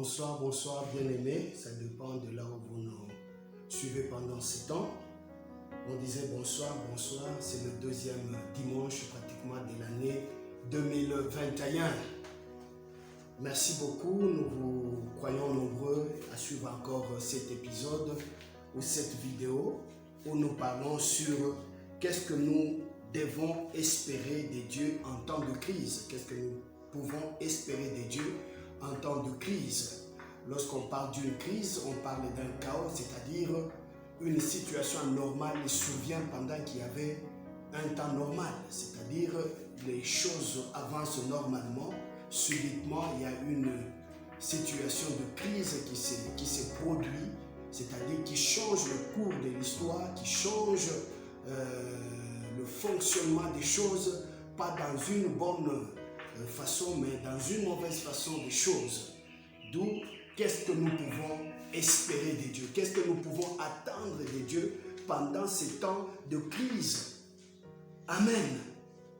Bonsoir, bonsoir bien-aimés. Ça dépend de là où vous nous suivez pendant ce temps. On disait bonsoir, bonsoir. C'est le deuxième dimanche pratiquement de l'année 2021. Merci beaucoup. Nous vous croyons nombreux à suivre encore cet épisode ou cette vidéo où nous parlons sur qu'est-ce que nous devons espérer de Dieu en temps de crise. Qu'est-ce que nous pouvons espérer de Dieu en temps de crise. Lorsqu'on parle d'une crise, on parle d'un chaos, c'est-à-dire une situation anormale qui survient pendant qu'il y avait un temps normal. C'est-à-dire les choses avancent normalement, subitement il y a une situation de crise qui se produit, c'est-à-dire qui change le cours de l'histoire, qui change le fonctionnement des choses, pas dans une bonne façon, mais dans une mauvaise façon des choses. D'où, qu'est-ce que nous pouvons espérer de Dieu? Qu'est-ce que nous pouvons attendre de Dieu pendant ces temps de crise? Amen.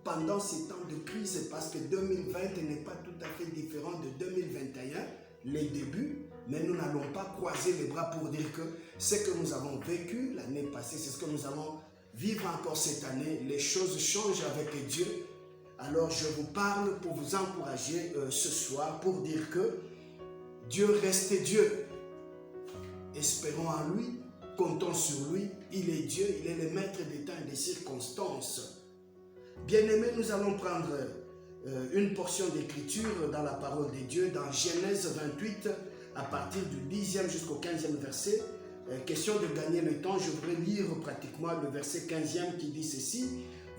Pendant ces temps de crise, parce que 2020 n'est pas tout à fait différent de 2021, les débuts, mais nous n'allons pas croiser les bras pour dire que ce que nous avons vécu l'année passée, c'est ce que nous allons vivre encore cette année. Les choses changent avec Dieu. Alors je vous parle pour vous encourager ce soir, pour dire que Dieu reste Dieu. Espérons en lui, comptons sur lui. Il est Dieu, il est le maître des temps et des circonstances. Bien-aimés, nous allons prendre une portion d'écriture dans la parole de Dieu, dans Genèse 28, à partir du 10e jusqu'au 15e verset. Question de gagner le temps, je voudrais lire pratiquement le verset 15e qui dit ceci.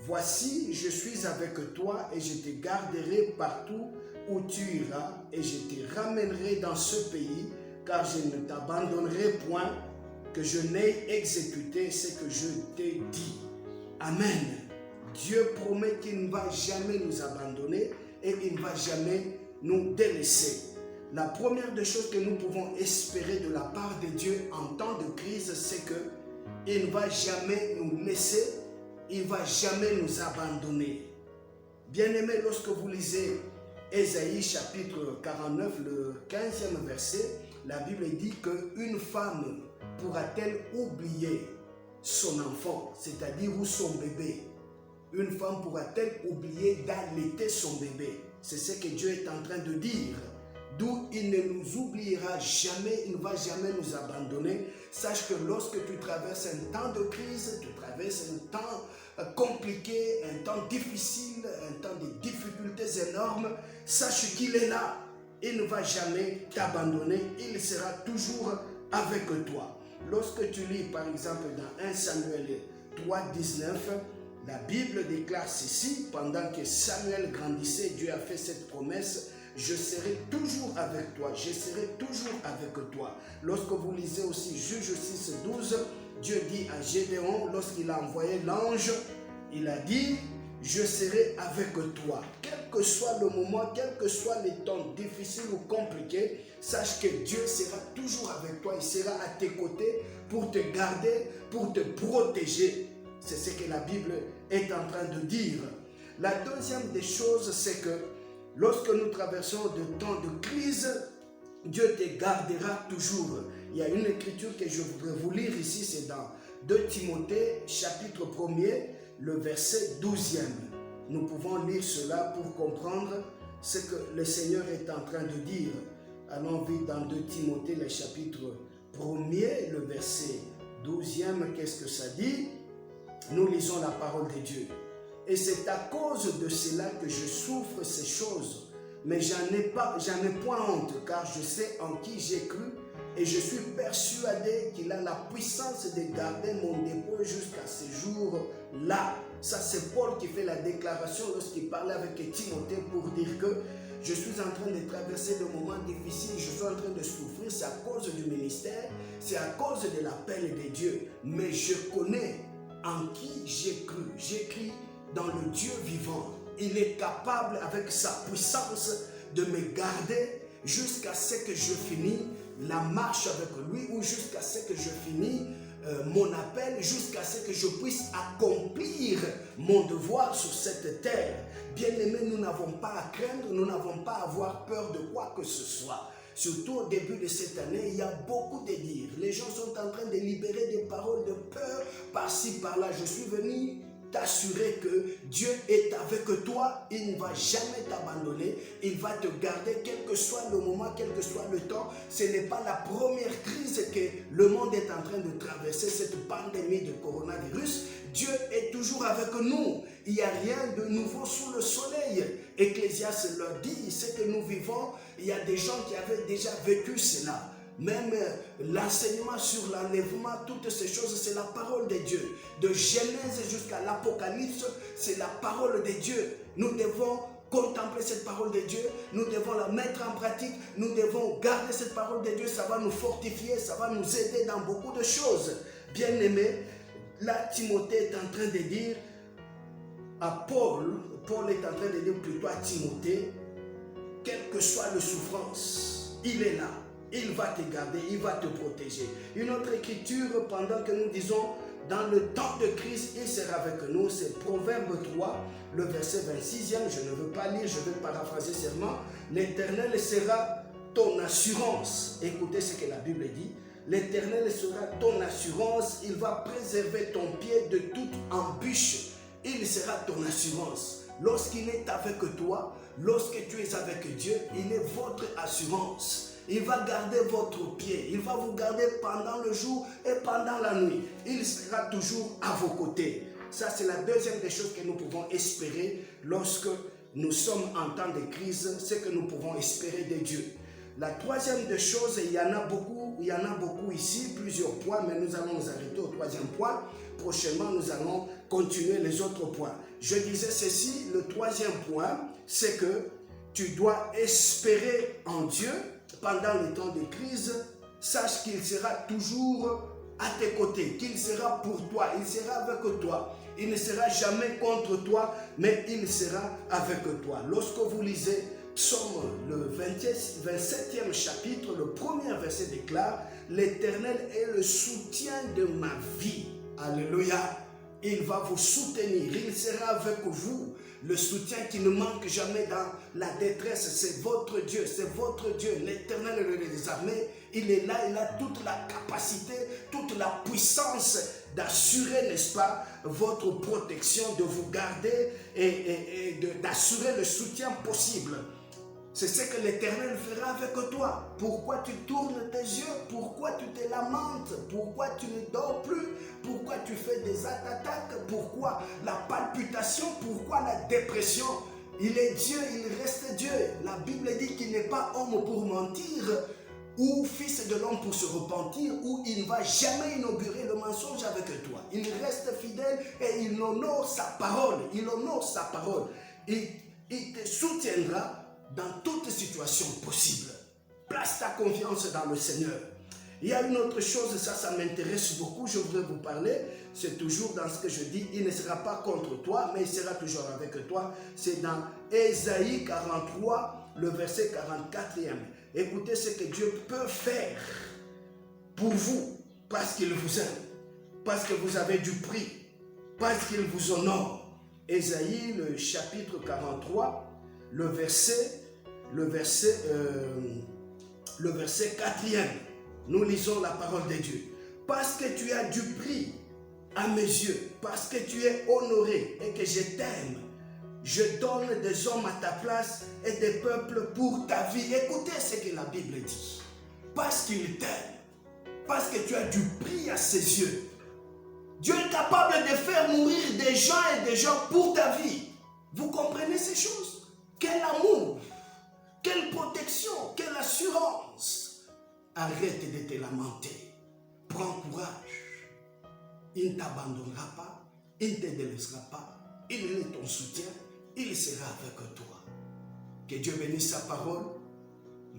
Voici, je suis avec toi et je te garderai partout où tu iras et je te ramènerai dans ce pays, car je ne t'abandonnerai point, que je n'ai exécuté ce que je t'ai dit. Amen. Dieu promet qu'il ne va jamais nous abandonner et il ne va jamais nous délaisser. La première des choses que nous pouvons espérer de la part de Dieu en temps de crise, c'est qu'il ne va jamais nous laisser. Il ne va jamais nous abandonner. Bien-aimés, lorsque vous lisez Ésaïe chapitre 49, le 15e verset, la Bible dit qu'une femme pourra-t-elle oublier son enfant, c'est-à-dire ou son bébé? Une femme pourra-t-elle oublier d'allaiter son bébé? C'est ce que Dieu est en train de dire. D'où il ne nous oubliera jamais, il ne va jamais nous abandonner. Sache que lorsque tu traverses un temps de crise, tu traverses un temps compliqué, un temps difficile, un temps de difficultés énormes, sache qu'il est là. Il ne va jamais t'abandonner, il sera toujours avec toi. Lorsque tu lis par exemple dans 1 Samuel 3, 19, la Bible déclare ceci, pendant que Samuel grandissait, Dieu a fait cette promesse. Je serai toujours avec toi, je serai toujours avec toi. Lorsque vous lisez aussi Juge 6, 12, Dieu dit à Gédéon, lorsqu'il a envoyé l'ange, il a dit, je serai avec toi. Quel que soit le moment, quels que soient les temps difficiles ou compliqués, sache que Dieu sera toujours avec toi, il sera à tes côtés pour te garder, pour te protéger. C'est ce que la Bible est en train de dire. La deuxième des choses, c'est que lorsque nous traversons de temps de crise, Dieu te gardera toujours. Il y a une écriture que je voudrais vous lire ici, c'est dans 2 Timothée, chapitre 1er, le verset 12e. Nous pouvons lire cela pour comprendre ce que le Seigneur est en train de dire. Allons vite dans 2 Timothée, le chapitre 1er, le verset 12e. Qu'est-ce que ça dit? Nous lisons la parole de Dieu. Et c'est à cause de cela que je souffre ces choses. Mais j'en ai point honte, car je sais en qui j'ai cru et je suis persuadé qu'il a la puissance de garder mon dépôt jusqu'à ce jour-là. Ça, c'est Paul qui fait la déclaration lorsqu'il parlait avec Timothée pour dire que je suis en train de traverser des moments difficiles, je suis en train de souffrir, c'est à cause du ministère, c'est à cause de l'appel de Dieu. Mais je connais en qui j'ai cru. J'écris dans le Dieu vivant. Il est capable avec sa puissance de me garder jusqu'à ce que je finisse la marche avec lui ou jusqu'à ce que je finisse mon appel, jusqu'à ce que je puisse accomplir mon devoir sur cette terre. Bien-aimés, nous n'avons pas à craindre, nous n'avons pas à avoir peur de quoi que ce soit. surtout au début de cette année, il y a beaucoup de dires. Les gens sont en train de libérer des paroles de peur par-ci, par-là. Je suis venu t'assurer que Dieu est avec toi, il ne va jamais t'abandonner, il va te garder quel que soit le moment, quel que soit le temps. Ce n'est pas la première crise que le monde est en train de traverser, cette pandémie de coronavirus. Dieu est toujours avec nous. Il n'y a rien de nouveau sous le soleil. Ecclésiaste leur dit, ce que nous vivons, il y a des gens qui avaient déjà vécu cela. Même l'enseignement sur l'enlèvement, toutes ces choses, c'est la parole de Dieu. De Genèse jusqu'à l'Apocalypse, c'est la parole de Dieu. Nous devons contempler cette parole de Dieu, nous devons la mettre en pratique, nous devons garder cette parole de Dieu, ça va nous fortifier, ça va nous aider dans beaucoup de choses. Bien-aimé, là Timothée est en train de dire à Paul est en train de dire plutôt à Timothée, quelle que soit la souffrance, il est là. Il va te garder, il va te protéger. Une autre écriture, pendant que nous disons, dans le temps de crise, il sera avec nous, c'est Proverbe 3, le verset 26e, je ne veux pas lire, je vais paraphraser seulement. L'Éternel sera ton assurance. Écoutez ce que la Bible dit. L'Éternel sera ton assurance, il va préserver ton pied de toute embûche. Il sera ton assurance. Lorsqu'il est avec toi, lorsque tu es avec Dieu, il est votre assurance. Il va garder votre pied. Il va vous garder pendant le jour et pendant la nuit. Il sera toujours à vos côtés. Ça, c'est la deuxième des choses que nous pouvons espérer lorsque nous sommes en temps de crise. C'est que nous pouvons espérer de Dieu. La troisième des choses, il y en a beaucoup ici, plusieurs points, mais nous allons nous arrêter au troisième point. Prochainement, nous allons continuer les autres points. Je disais ceci, le troisième point, c'est que tu dois espérer en Dieu. Pendant les temps de crise, sache qu'il sera toujours à tes côtés, qu'il sera pour toi, il sera avec toi. Il ne sera jamais contre toi, mais il sera avec toi. Lorsque vous lisez Psaume, le 27e chapitre, le premier verset déclare, « L'Éternel est le soutien de ma vie. » Alléluia. Il va vous soutenir, il sera avec vous. Le soutien qui ne manque jamais dans la détresse, c'est votre Dieu, l'Éternel des armées. Il est là, il a toute la capacité, toute la puissance d'assurer, n'est-ce pas, votre protection, de vous garder et d'assurer le soutien possible. C'est ce que l'Éternel fera avec toi. Pourquoi tu tournes tes yeux? Pourquoi tu te lamentes? Pourquoi tu ne dors plus? Pourquoi tu fais des attaques? Pourquoi la palpitation? Pourquoi la dépression? Il est Dieu, il reste Dieu. La Bible dit qu'il n'est pas homme pour mentir, ou fils de l'homme pour se repentir, ou il ne va jamais inaugurer le mensonge avec toi. Il reste fidèle et il honore sa parole. Il honore sa parole. Il te soutiendra dans toute situation possible. Place ta confiance dans le Seigneur. Il y a une autre chose, ça m'intéresse beaucoup, je voudrais vous parler. C'est toujours dans ce que je dis, il ne sera pas contre toi, mais il sera toujours avec toi. C'est dans Ésaïe 43, le verset 44e. Écoutez ce que Dieu peut faire pour vous, parce qu'il vous aime, parce que vous avez du prix, parce qu'il vous honore. Ésaïe, le chapitre 43, le verset 4e. Nous lisons la parole de Dieu. Parce que tu as du prix à mes yeux, parce que tu es honoré et que je t'aime, je donne des hommes à ta place et des peuples pour ta vie. Écoutez ce que la Bible dit. Parce qu'il t'aime, parce que tu as du prix à ses yeux, Dieu est capable de faire mourir des gens et des gens pour ta vie. Vous comprenez ces choses? Quel amour, quelle protection, quelle assurance. Arrête de te lamenter. Prends courage. Il ne t'abandonnera pas. Il ne te délaissera pas. Il est ton soutien. Il sera avec toi. Que Dieu bénisse sa parole.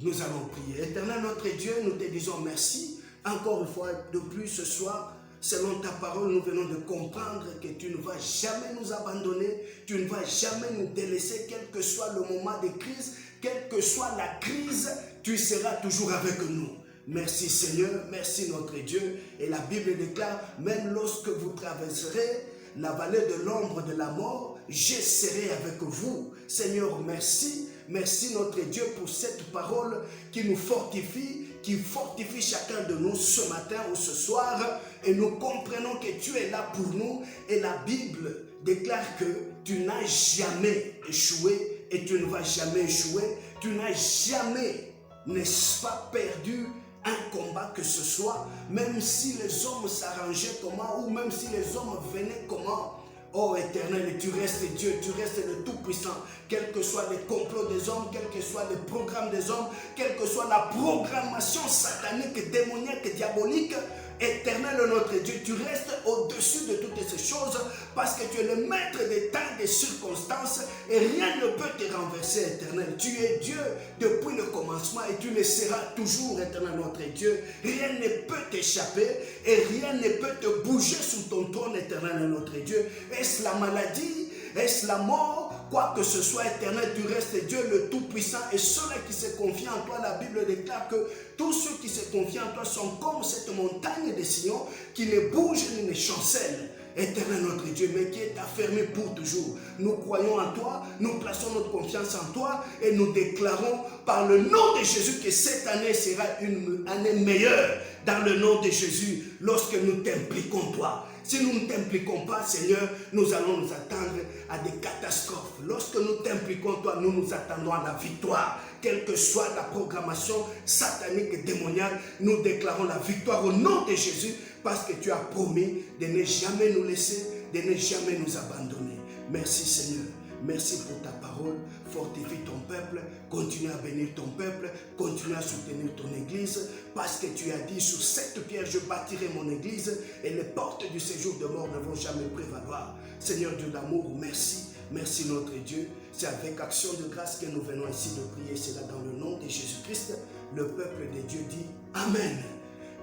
Nous allons prier. Éternel notre Dieu, nous te disons merci. Encore une fois de plus ce soir, selon ta parole, nous venons de comprendre que tu ne vas jamais nous abandonner. Tu ne vas jamais nous délaisser, quel que soit le moment de crise, quelle que soit la crise, tu seras toujours avec nous. Merci Seigneur, merci notre Dieu. Et la Bible déclare, même lorsque vous traverserez la vallée de l'ombre de la mort, je serai avec vous. Seigneur, merci. Merci notre Dieu pour cette parole qui nous fortifie, qui fortifie chacun de nous ce matin ou ce soir. Et nous comprenons que tu es là pour nous. Et la Bible déclare que tu n'as jamais échoué et tu ne vas jamais échouer. Tu n'as jamais, n'est-ce pas, perdu un combat que ce soit, même si les hommes s'arrangeaient comment, ou même si les hommes venaient comment. Oh Éternel, tu restes Dieu, tu restes le Tout-Puissant, quels que soient les complots des hommes, quels que soient les programmes des hommes, quelle que soit la programmation satanique, démoniaque, diabolique. Éternel notre Dieu, tu restes au-dessus de toutes ces choses parce que tu es le maître des temps, des circonstances et rien ne peut te renverser, Éternel. Tu es Dieu depuis le commencement et tu le seras toujours, Éternel notre Dieu. Rien ne peut t'échapper et rien ne peut te bouger sous ton trône, Éternel notre Dieu. Est-ce la maladie? Est-ce la mort? Quoi que ce soit, Éternel, tu restes Dieu le Tout-Puissant. Et ceux-là qui se confient en toi, la Bible déclare que tous ceux qui se confient en toi sont comme cette montagne de Sion qui ne bouge ni ne chancelle. Éternel notre Dieu, mais qui est affermi pour toujours. Nous croyons en toi, nous plaçons notre confiance en toi et nous déclarons par le nom de Jésus que cette année sera une année meilleure dans le nom de Jésus lorsque nous t'impliquons toi. Si nous ne t'impliquons pas, Seigneur, nous allons nous attendre à des catastrophes. Lorsque nous t'impliquons, toi, nous nous attendons à la victoire. Quelle que soit la programmation satanique et démoniaque, nous déclarons la victoire au nom de Jésus parce que tu as promis de ne jamais nous laisser, de ne jamais nous abandonner. Merci Seigneur. Merci pour ta parole, fortifie ton peuple, continue à bénir ton peuple, continue à soutenir ton église, parce que tu as dit, sur cette pierre je bâtirai mon église, et les portes du séjour de mort ne vont jamais prévaloir. Seigneur Dieu d'amour, merci, merci notre Dieu, c'est avec action de grâce que nous venons ici de prier, cela dans le nom de Jésus-Christ, le peuple de Dieu dit Amen.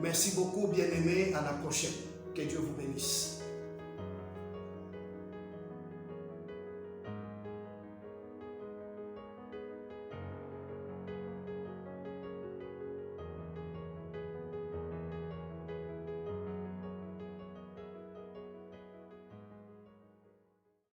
Merci beaucoup bien-aimés, à la prochaine, que Dieu vous bénisse.